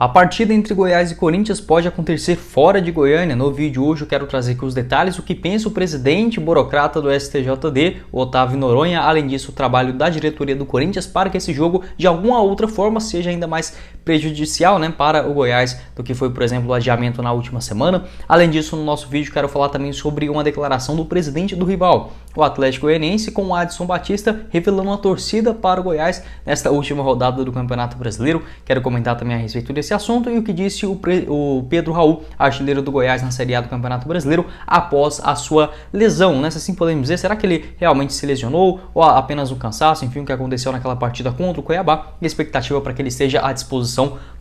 A partida entre Goiás e Corinthians pode acontecer fora de Goiânia. No vídeo hoje eu quero trazer aqui os detalhes, o que pensa o presidente burocrata do STJD, Otávio Noronha, além disso o trabalho da diretoria do Corinthians para que esse jogo de alguma outra forma seja ainda mais prejudicial, para o Goiás do que foi, por exemplo, o adiamento na última semana. Além disso, no nosso vídeo quero falar também sobre uma declaração do presidente do rival, o Atlético Goianiense, com o Adson Batista revelando uma torcida para o Goiás nesta última rodada do Campeonato Brasileiro. Quero comentar também a respeito desse assunto e o que disse o Pedro Raul, artilheiro do Goiás na Série A do Campeonato Brasileiro, após a sua lesão, Se assim podemos dizer, será que ele realmente se lesionou ou apenas um cansaço? Enfim, o que aconteceu naquela partida contra o Cuiabá e a expectativa para que ele esteja à disposição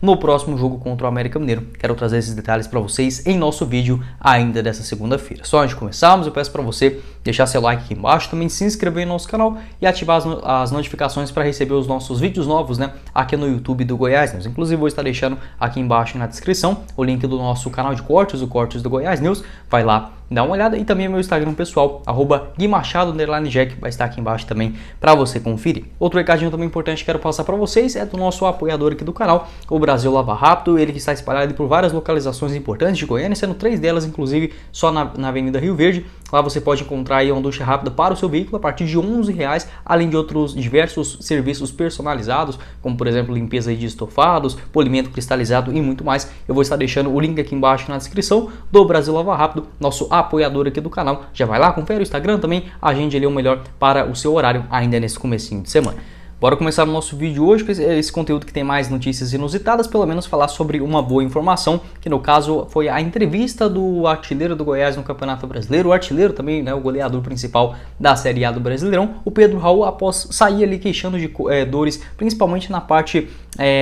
no próximo jogo contra o América Mineiro. Quero trazer esses detalhes para vocês em nosso vídeo ainda dessa segunda-feira. Só antes de começarmos, eu peço para você deixar seu like aqui embaixo, também se inscrever no nosso canal e ativar as notificações para receber os nossos vídeos novos, aqui no YouTube do Goiás News. Inclusive vou estar deixando aqui embaixo na descrição o link do nosso canal de cortes, o Cortes do Goiás News. Vai lá, dá uma olhada, e também meu Instagram pessoal, @GuiMachado_Jack, vai estar aqui embaixo também para você conferir. Outro recadinho também importante que quero passar para vocês é do nosso apoiador aqui do canal, o Brasil Lava Rápido, ele que está espalhado por várias localizações importantes de Goiânia, sendo 3 delas inclusive só na Avenida Rio Verde. Lá você pode encontrar aí uma ducha rápida para o seu veículo a partir de R$11, além de outros diversos serviços personalizados, como por exemplo limpeza de estofados, polimento cristalizado e muito mais. Eu vou estar deixando o link aqui embaixo na descrição do Brasil Lava Rápido, nosso apoiador aqui do canal. Já vai lá, confere o Instagram também, agende ali o melhor para o seu horário ainda nesse comecinho de semana. Bora começar o nosso vídeo hoje com esse conteúdo que tem mais notícias inusitadas, pelo menos falar sobre uma boa informação, que no caso foi a entrevista do artilheiro do Goiás no Campeonato Brasileiro, o artilheiro também, o goleador principal da Série A do Brasileirão, o Pedro Raul, após sair ali queixando de dores, principalmente na parte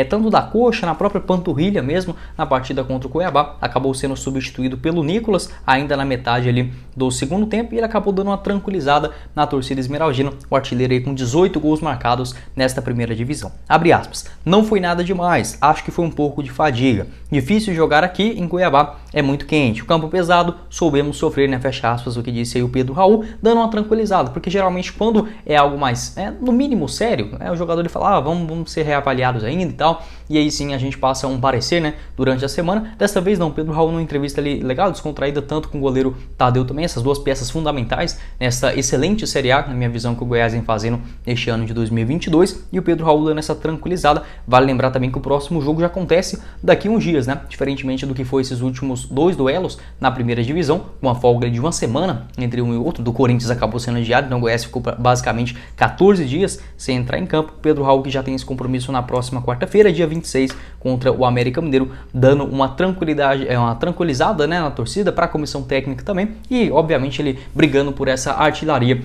tanto da coxa, na própria panturrilha mesmo, na partida contra o Cuiabá, acabou sendo substituído pelo Nicolas, ainda na metade ali do segundo tempo, e ele acabou dando uma tranquilizada na torcida esmeraldina, o artilheiro aí com 18 gols marcados nesta primeira divisão. Abre aspas, não foi nada demais, acho que foi um pouco de fadiga. Difícil jogar aqui em Cuiabá, é muito quente. O campo pesado, soubemos sofrer, fecha aspas, o que disse aí o Pedro Raul, dando uma tranquilizada, porque geralmente quando é algo mais, no mínimo sério, o jogador ele fala, vamos ser reavaliados ainda e tal, e aí sim a gente passa um parecer, durante a semana. Dessa vez não, Pedro Raul numa entrevista ali legal, descontraída, tanto com o goleiro Tadeu também, essas duas peças fundamentais nessa excelente Série A, na minha visão, que o Goiás vem fazendo neste ano de 2022, e o Pedro Raul dando essa tranquilizada. Vale lembrar também que o próximo jogo já acontece daqui a uns dias, diferentemente do que foi esses últimos 2 duelos na primeira divisão, uma folga de uma semana entre um e outro. Do Corinthians acabou sendo adiado, então o Goiás ficou basicamente 14 dias sem entrar em campo. Pedro Raul que já tem esse compromisso na próxima quarta-feira, dia 26, contra o América Mineiro, dando uma tranquilizada na torcida, para a comissão técnica também, e obviamente ele brigando por essa artilharia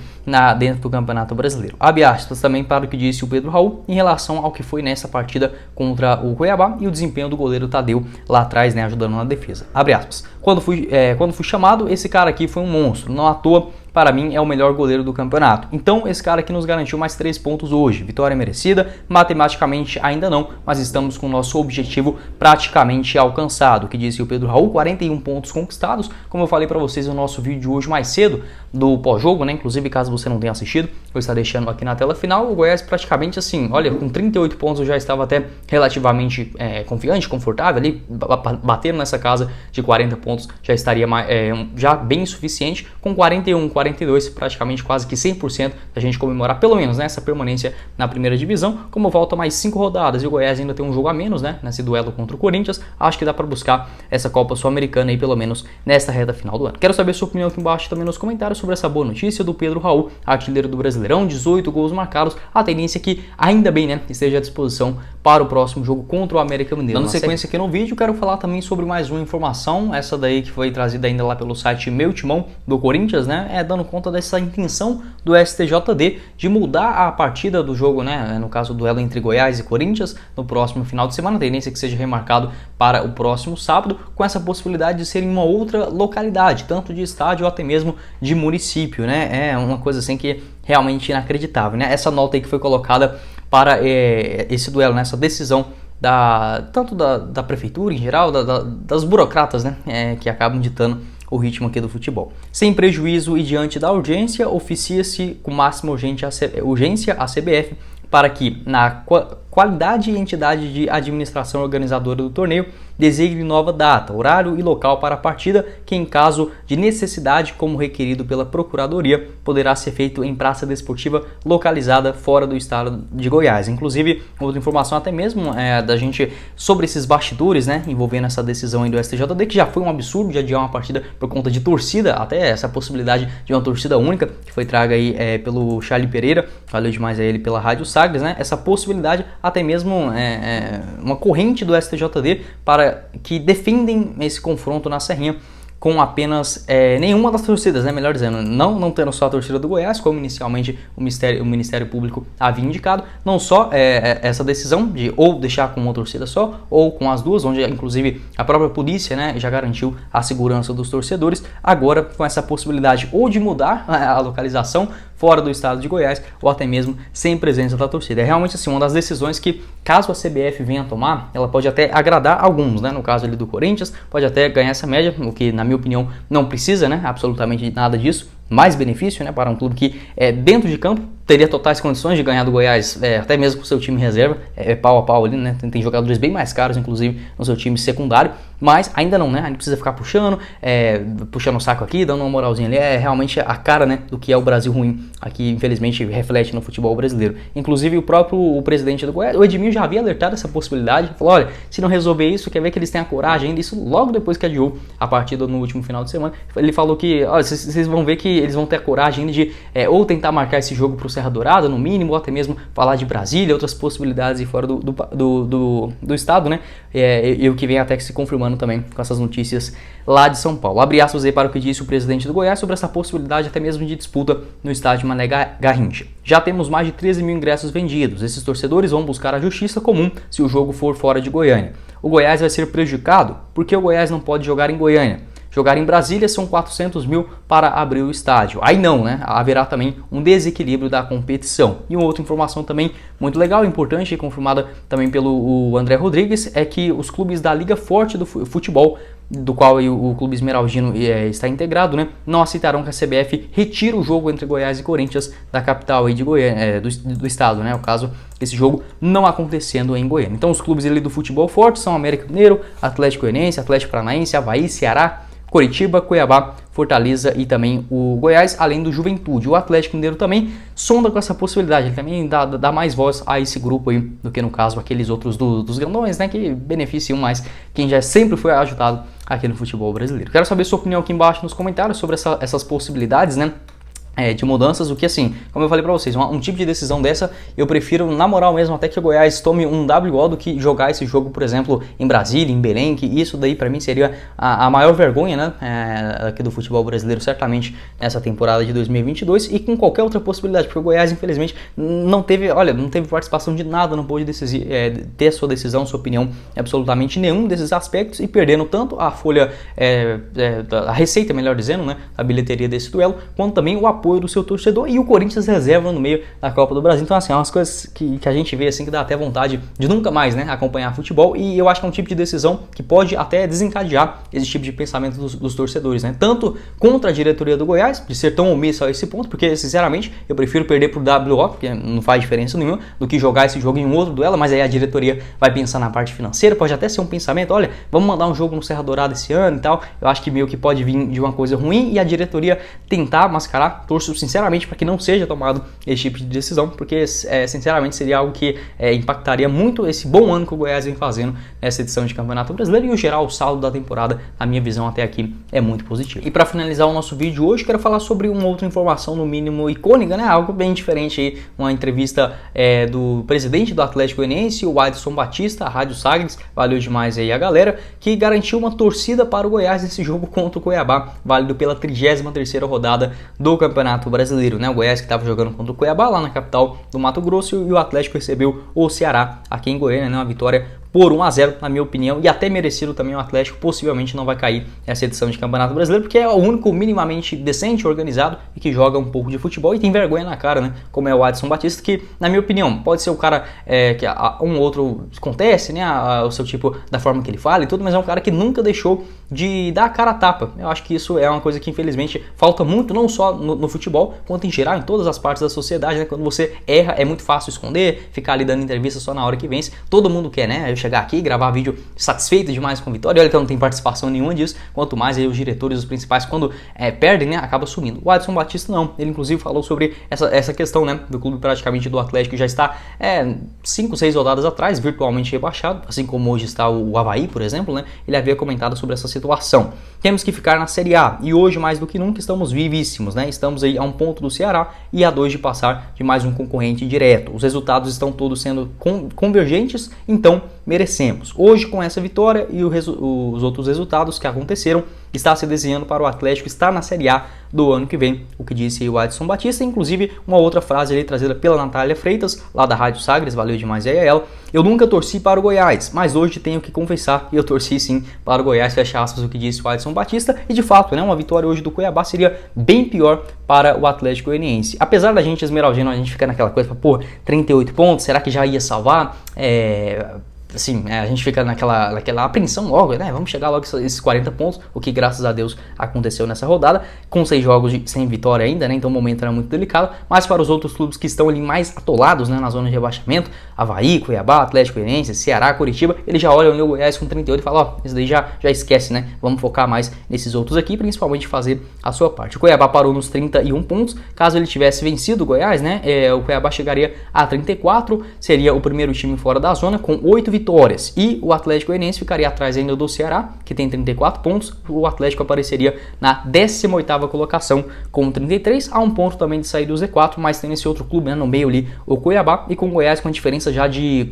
dentro do Campeonato Brasileiro. Abre aspas também para o que disse o Pedro Raul em relação ao que foi nessa partida contra o Cuiabá e o desempenho do goleiro Tadeu lá atrás, ajudando na defesa. Abre aspas. Quando fui chamado, esse cara aqui foi um monstro, não à toa. Para mim é o melhor goleiro do campeonato. Então esse cara aqui nos garantiu mais 3 pontos hoje. Vitória merecida, matematicamente ainda não, mas estamos com o nosso objetivo praticamente alcançado. O que disse o Pedro Raul, 41 pontos conquistados. Como eu falei para vocês no nosso vídeo de hoje mais cedo, do pós-jogo, inclusive caso você não tenha assistido, eu estou deixando aqui na tela final. O Goiás praticamente assim, olha, com 38 pontos eu já estava até relativamente confiante, confortável ali, batendo nessa casa de 40 pontos já estaria já bem suficiente. Com 41, 42, praticamente quase que 100% da gente comemorar pelo menos essa permanência na primeira divisão. Como volta mais 5 rodadas e o Goiás ainda tem um jogo a menos, nesse duelo contra o Corinthians, acho que dá para buscar essa Copa Sul-Americana aí pelo menos nesta reta final do ano. Quero saber sua opinião aqui embaixo também nos comentários sobre essa boa notícia do Pedro Raul, artilheiro do Brasileirão, 18 gols marcados, a tendência é que ainda bem, esteja à disposição para o próximo jogo contra o América Mineiro. Dando sequência aqui no vídeo, quero falar também sobre mais uma informação, essa daí que foi trazida ainda lá pelo site Meu Timão do Corinthians, dando conta dessa intenção do STJD de mudar a partida do jogo, no caso o duelo entre Goiás e Corinthians, no próximo final de semana, a tendência é que seja remarcado para o próximo sábado, com essa possibilidade de ser em uma outra localidade, tanto de estádio ou até mesmo de município, É uma coisa assim que é realmente inacreditável, Essa nota aí que foi colocada para esse duelo, essa decisão tanto da prefeitura em geral, das burocratas, que acabam ditando o ritmo aqui do futebol. Sem prejuízo e diante da urgência, oficia-se com máxima urgência a CBF para que, na qualidade e entidade de administração organizadora do torneio designe nova data, horário e local para a partida, que em caso de necessidade, como requerido pela Procuradoria, poderá ser feito em praça desportiva localizada fora do estado de Goiás. Inclusive, outra informação até mesmo da gente sobre esses bastidores, né, envolvendo essa decisão aí do STJD, que já foi um absurdo de adiar uma partida por conta de torcida, até essa possibilidade de uma torcida única, que foi traga aí pelo Charlie Pereira, valeu demais a ele pela Rádio Sagres, né, essa possibilidade até mesmo uma corrente do STJD para que defendem esse confronto na Serrinha com apenas nenhuma das torcidas, né? Melhor dizendo, não tendo só a torcida do Goiás, como inicialmente o Ministério Público havia indicado, não só essa decisão de ou deixar com uma torcida só, ou com as duas, onde inclusive a própria polícia, né, já garantiu a segurança dos torcedores, agora com essa possibilidade ou de mudar a localização fora do estado de Goiás, ou até mesmo sem presença da torcida. É realmente assim, uma das decisões que, caso a CBF venha a tomar, ela pode até agradar alguns, né? No caso ali do Corinthians, pode até ganhar essa média, o que na minha opinião não precisa, né? Absolutamente nada disso. Mais benefício, né, para um clube que dentro de campo teria totais condições de ganhar do Goiás, até mesmo com o seu time reserva, pau a pau ali, né, tem jogadores bem mais caros, inclusive, no seu time secundário, mas ainda não, né, a gente precisa ficar puxando o saco aqui, dando uma moralzinha ali, realmente a cara, né, do que é o Brasil ruim, aqui, infelizmente, reflete no futebol brasileiro. Inclusive, o presidente do Goiás, o Edmil, já havia alertado essa possibilidade, falou, olha, se não resolver isso, quer ver que eles tenham a coragem ainda, isso logo depois que adiou a partida no último final de semana, ele falou que, olha, vocês vão ver que eles vão ter a coragem ainda de ou tentar marcar esse jogo para o Serra Dourada, no mínimo, ou até mesmo falar de Brasília, outras possibilidades de fora do estado, né? E o que vem até que se confirmando também com essas notícias lá de São Paulo. Abre aspas aí para o que disse o presidente do Goiás sobre essa possibilidade até mesmo de disputa no estádio Mané Garrincha. Já temos mais de 13 mil ingressos vendidos. Esses torcedores vão buscar a justiça comum se o jogo for fora de Goiânia. O Goiás vai ser prejudicado porque o Goiás não pode jogar em Goiânia. Jogar em Brasília são 400 mil para abrir o estádio. Aí não, né? Haverá também um desequilíbrio da competição. E uma outra informação também muito legal, importante e confirmada também pelo André Rodrigues, é que os clubes da Liga Forte do Futebol, do qual o Clube Esmeraldino está integrado, né, não aceitarão que a CBF retire o jogo entre Goiás e Corinthians da capital aí de Goiânia, do estado, né, o caso esse jogo não acontecendo em Goiânia. Então os clubes ali do futebol forte são América Mineiro, Atlético Goianiense, Atlético Paranaense, Avaí, Ceará, Coritiba, Cuiabá, Fortaleza e também o Goiás, além do Juventude. O Atlético Mineiro também sonda com essa possibilidade, ele também dá mais voz a esse grupo aí do que no caso aqueles outros dos grandões, né, que beneficiam mais quem já sempre foi ajudado aqui no futebol brasileiro. Quero saber sua opinião aqui embaixo nos comentários sobre essas possibilidades, né, de mudanças, o que assim, como eu falei pra vocês, um tipo de decisão dessa, eu prefiro, na moral mesmo, até que o Goiás tome um WO do que jogar esse jogo, por exemplo, em Brasília, em Belém, que isso daí pra mim seria a maior vergonha, né, aqui do futebol brasileiro, certamente, nessa temporada de 2022, e com qualquer outra possibilidade, porque o Goiás, infelizmente, não teve participação de nada, não pôde ter sua decisão, sua opinião, absolutamente nenhum desses aspectos, e perdendo tanto a folha, a receita, melhor dizendo, né, a bilheteria desse duelo, quanto também o apoio do seu torcedor e o Corinthians reserva no meio da Copa do Brasil. Então assim, é umas coisas que a gente vê assim que dá até vontade de nunca mais, né, acompanhar futebol, e eu acho que é um tipo de decisão que pode até desencadear esse tipo de pensamento dos torcedores, né, tanto contra a diretoria do Goiás, de ser tão omissa a esse ponto, porque sinceramente eu prefiro perder por WO, porque não faz diferença nenhuma, do que jogar esse jogo em um outro duelo, mas aí a diretoria vai pensar na parte financeira, pode até ser um pensamento, olha, vamos mandar um jogo no Serra Dourada esse ano e tal, eu acho que meio que pode vir de uma coisa ruim e a diretoria tentar mascarar. Torço sinceramente para que não seja tomado esse tipo de decisão, porque sinceramente seria algo que impactaria muito esse bom ano que o Goiás vem fazendo nessa edição de Campeonato Brasileiro, e o geral, o saldo da temporada, na minha visão até aqui, é muito positivo. E para finalizar o nosso vídeo hoje, quero falar sobre uma outra informação, no mínimo icônica, né, algo bem diferente aí, uma entrevista do presidente do Atlético Goianiense, o Adson Batista, a Rádio Sagres, valeu demais aí a galera, que garantiu uma torcida para o Goiás nesse jogo contra o Cuiabá, válido pela 33ª rodada do Campeonato Brasileiro, né? O Goiás que estava jogando contra o Cuiabá lá na capital do Mato Grosso, e o Atlético recebeu o Ceará aqui em Goiânia, né? Uma vitória por 1-0, na minha opinião, e até merecido também. O Atlético possivelmente não vai cair nessa edição de Campeonato Brasileiro, porque é o único minimamente decente, organizado e que joga um pouco de futebol e tem vergonha na cara, né? Como é o Adson Batista, que, na minha opinião, pode ser o cara que um outro acontece, né? O seu tipo, da forma que ele fala e tudo, mas é um cara que nunca deixou de dar a cara a tapa. Eu acho que isso é uma coisa que, infelizmente, falta muito, não só no futebol, quanto em geral, em todas as partes da sociedade, né? Quando você erra, é muito fácil esconder, ficar ali dando entrevista só na hora que vence. Todo mundo quer, né? Eu chegar aqui, gravar vídeo satisfeito demais com a vitória. Olha que eu não tenho participação nenhuma disso. Quanto mais aí os diretores, os principais, quando perdem, né? Acaba sumindo. O Adson Batista não. Ele, inclusive, falou sobre essa questão, né? Do clube praticamente do Atlético já está 5, 6 rodadas atrás, virtualmente rebaixado, assim como hoje está o Avaí, por exemplo, né? Ele havia comentado sobre essa situação. Temos que ficar na Série A e hoje, mais do que nunca, estamos vivíssimos, né? Estamos aí a 1 ponto do Ceará e a 2 de passar de mais um concorrente direto. Os resultados estão todos sendo convergentes, então merecemos. Hoje, com essa vitória e os outros resultados que aconteceram, está se desenhando para o Atlético estar na Série A do ano que vem, o que disse o Adson Batista. Inclusive, uma outra frase ali trazida pela Natália Freitas, lá da Rádio Sagres, valeu demais aí a ela. Eu nunca torci para o Goiás, mas hoje tenho que confessar que eu torci sim para o Goiás, fecha aspas, o que disse o Adson Batista. E de fato, né, uma vitória hoje do Cuiabá seria bem pior para o Atlético Goianiense. Apesar da gente esmeraldino, a gente fica naquela coisa, pô, 38 pontos, será que já ia salvar? Assim, a gente fica naquela apreensão logo, né? Vamos chegar logo esses 40 pontos, o que graças a Deus aconteceu nessa rodada, com 6 jogos sem vitória ainda, né? Então o momento era muito delicado, mas para os outros clubes que estão ali mais atolados, né, na zona de rebaixamento, Avaí, Cuiabá, Atlético Goianiense, Ceará, Curitiba, eles já olham o Goiás com 38 e falam, ó, isso daí já esquece, né? Vamos focar mais nesses outros aqui, principalmente fazer a sua parte. O Cuiabá parou nos 31 pontos, caso ele tivesse vencido o Goiás, né? O Cuiabá chegaria a 34, seria o primeiro time fora da zona com 8 vitórias. E o Atlético Goianiense ficaria atrás ainda do Ceará, que tem 34 pontos. O Atlético apareceria na 18ª colocação com 33, a 1 ponto também de sair do Z4, mas tem esse outro clube, né, no meio ali, o Cuiabá, e com o Goiás com a diferença já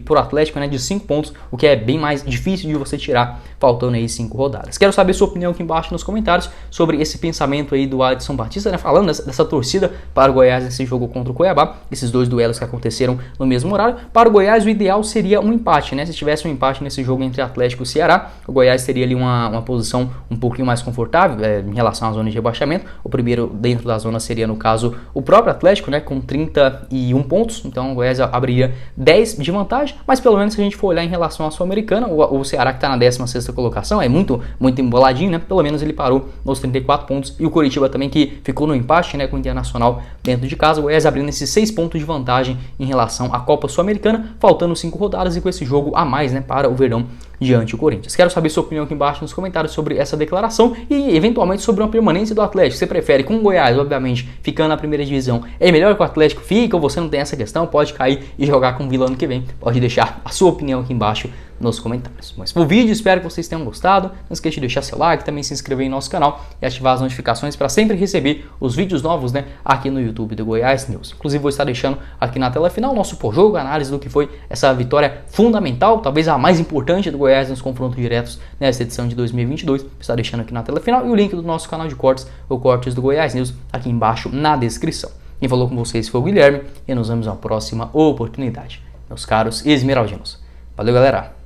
pro Atlético, né, de 5 pontos, o que é bem mais difícil de você tirar, faltando aí 5 rodadas. Quero saber sua opinião aqui embaixo nos comentários sobre esse pensamento aí do Adson Batista, né, falando dessa torcida para o Goiás nesse jogo contra o Cuiabá, esses dois duelos que aconteceram no mesmo horário. Para o Goiás, o ideal seria um empate, né? Se tivesse um empate nesse jogo entre Atlético e Ceará, o Goiás teria ali uma posição um pouquinho mais confortável em relação à zona de rebaixamento. O primeiro dentro da zona seria, no caso, o próprio Atlético, né, com 31 pontos, então o Goiás abriria 10 de vantagem, mas pelo menos se a gente for olhar em relação à Sul-Americana, o Ceará, que está na 16ª colocação, é muito emboladinho, né? Pelo menos ele parou nos 34 pontos, e o Curitiba também, que ficou no empate, né, com o Internacional dentro de casa. O Goiás abrindo esses 6 pontos de vantagem em relação à Copa Sul-Americana, faltando 5 rodadas e com esse jogo a mais, né, para o Verdão diante do Corinthians. Quero saber sua opinião aqui embaixo nos comentários sobre essa declaração e eventualmente sobre uma permanência do Atlético. Você prefere com o Goiás, obviamente, ficando na primeira divisão, é melhor que o Atlético fique, ou você não tem essa questão, pode cair e jogar com o Vila ano que vem? Pode deixar a sua opinião aqui embaixo nos comentários. Mas foi o vídeo, espero que vocês tenham gostado. Não esqueça de deixar seu like, também se inscrever em nosso canal e ativar as notificações para sempre receber os vídeos novos, né, aqui no YouTube do Goiás News. Inclusive vou estar deixando aqui na tela final o nosso pós-jogo, análise do que foi essa vitória fundamental, talvez a mais importante do Goiás nos confrontos diretos nessa edição de 2022. Vou estar deixando aqui na tela final e o link do nosso canal de cortes, ou cortes do Goiás News, aqui embaixo na descrição. Quem falou com vocês foi o Guilherme e nos vemos na próxima oportunidade, meus caros esmeraldinos. Valeu, galera!